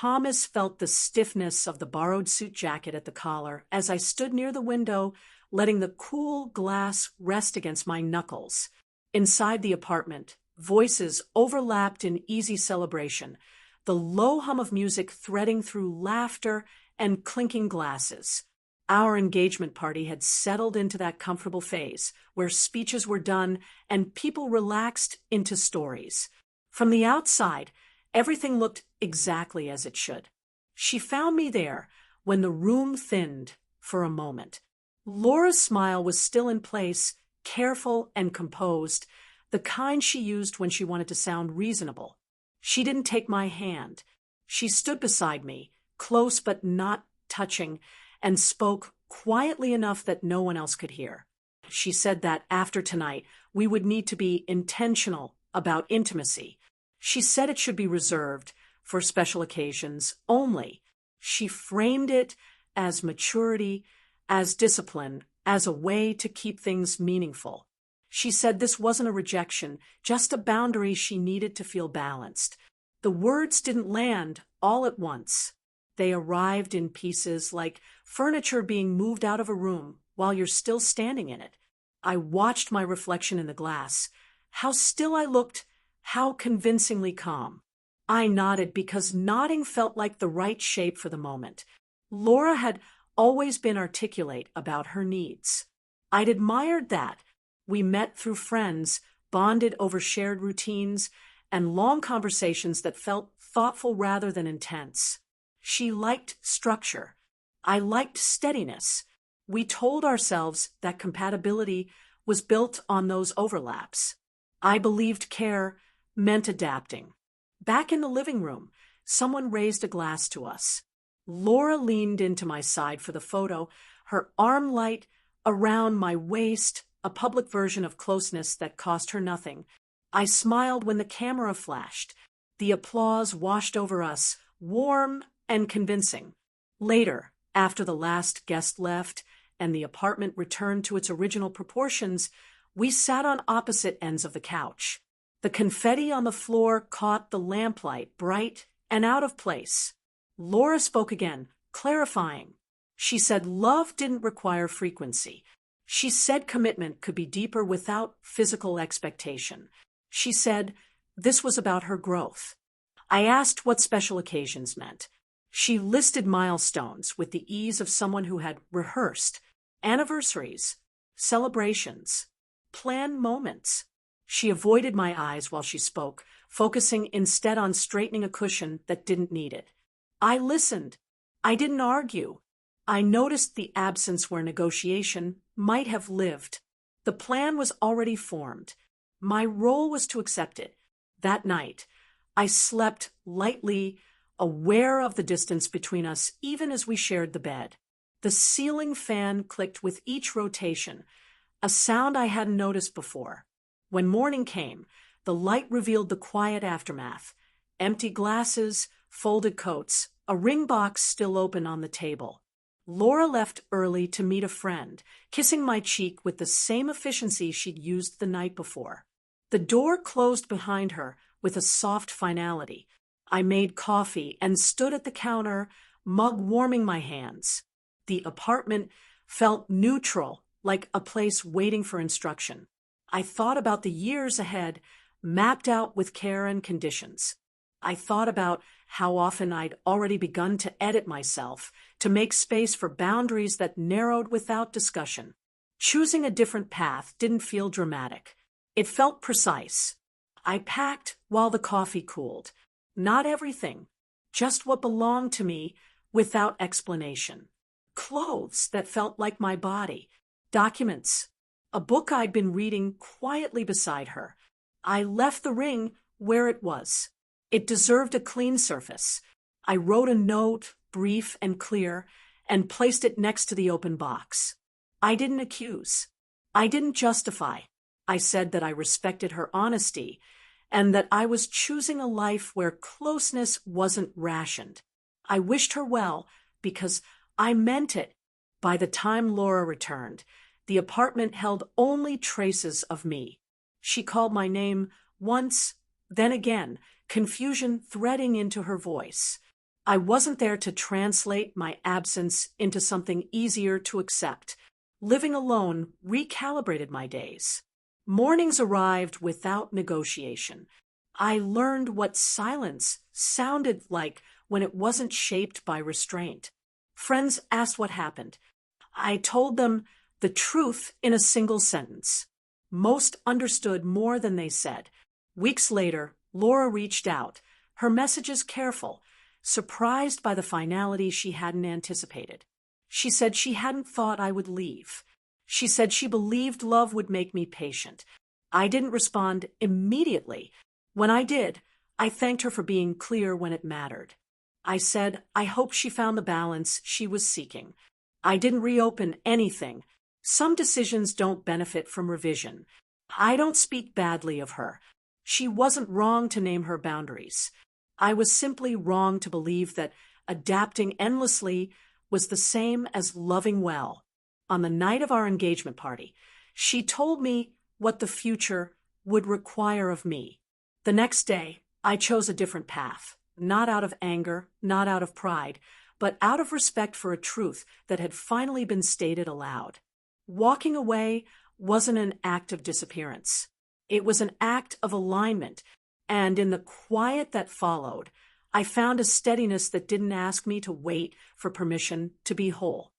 Thomas felt the stiffness of the borrowed suit jacket at the collar as I stood near the window, letting the cool glass rest against my knuckles. Inside the apartment, voices overlapped in easy celebration, the low hum of music threading through laughter and clinking glasses. Our engagement party had settled into that comfortable phase where speeches were done and people relaxed into stories. From the outside, everything looked exactly as it should. She found me there when the room thinned for a moment. Laura's smile was still in place, careful and composed, the kind she used when she wanted to sound reasonable. She didn't take my hand. She stood beside me, close but not touching, and spoke quietly enough that no one else could hear. She said that after tonight, we would need to be intentional about intimacy. She said it should be reserved for special occasions only. She framed it as maturity, as discipline, as a way to keep things meaningful. She said this wasn't a rejection, just a boundary she needed to feel balanced. The words didn't land all at once. They arrived in pieces, like furniture being moved out of a room while you're still standing in it. I watched my reflection in the glass. How still I looked, how convincingly calm. I nodded because nodding felt like the right shape for the moment. Laura had always been articulate about her needs. I'd admired that. We met through friends, bonded over shared routines, and long conversations that felt thoughtful rather than intense. She liked structure. I liked steadiness. We told ourselves that compatibility was built on those overlaps. I believed care meant adapting. Back in the living room, someone raised a glass to us. Laura leaned into my side for the photo, her arm light around my waist, a public version of closeness that cost her nothing. I smiled when the camera flashed. The applause washed over us, warm and convincing. Later, after the last guest left and the apartment returned to its original proportions, we sat on opposite ends of the couch. The confetti on the floor caught the lamplight, bright and out of place. Laura spoke again, clarifying. She said love didn't require frequency. She said commitment could be deeper without physical expectation. She said this was about her growth. I asked what special occasions meant. She listed milestones with the ease of someone who had rehearsed, anniversaries, celebrations, planned moments. She avoided my eyes while she spoke, focusing instead on straightening a cushion that didn't need it. I listened. I didn't argue. I noticed the absence where negotiation might have lived. The plan was already formed. My role was to accept it. That night, I slept lightly, aware of the distance between us even as we shared the bed. The ceiling fan clicked with each rotation, a sound I hadn't noticed before. When morning came, the light revealed the quiet aftermath. Empty glasses, folded coats, a ring box still open on the table. Laura left early to meet a friend, kissing my cheek with the same efficiency she'd used the night before. The door closed behind her with a soft finality. I made coffee and stood at the counter, mug warming my hands. The apartment felt neutral, like a place waiting for instruction. I thought about the years ahead, mapped out with care and conditions. I thought about how often I'd already begun to edit myself, to make space for boundaries that narrowed without discussion. Choosing a different path didn't feel dramatic. It felt precise. I packed while the coffee cooled. Not everything, just what belonged to me without explanation. Clothes that felt like my body, documents, a book I'd been reading quietly beside her. I left the ring where it was. It deserved a clean surface. I wrote a note, brief and clear, and placed it next to the open box. I didn't accuse. I didn't justify. I said that I respected her honesty and that I was choosing a life where closeness wasn't rationed. I wished her well because I meant it. By the time Laura returned, the apartment held only traces of me. She called my name once, then again, confusion threading into her voice. I wasn't there to translate my absence into something easier to accept. Living alone recalibrated my days. Mornings arrived without negotiation. I learned what silence sounded like when it wasn't shaped by restraint. Friends asked what happened. I told them the truth in a single sentence. Most understood more than they said. Weeks later, Laura reached out, her messages careful, surprised by the finality she hadn't anticipated. She said she hadn't thought I would leave. She said she believed love would make me patient. I didn't respond immediately. When I did, I thanked her for being clear when it mattered. I said I hoped she found the balance she was seeking. I didn't reopen anything. Some decisions don't benefit from revision. I don't speak badly of her. She wasn't wrong to name her boundaries. I was simply wrong to believe that adapting endlessly was the same as loving well. On the night of our engagement party, she told me what the future would require of me. The next day, I chose a different path, not out of anger, not out of pride, but out of respect for a truth that had finally been stated aloud. Walking away wasn't an act of disappearance. It was an act of alignment, and in the quiet that followed, I found a steadiness that didn't ask me to wait for permission to be whole.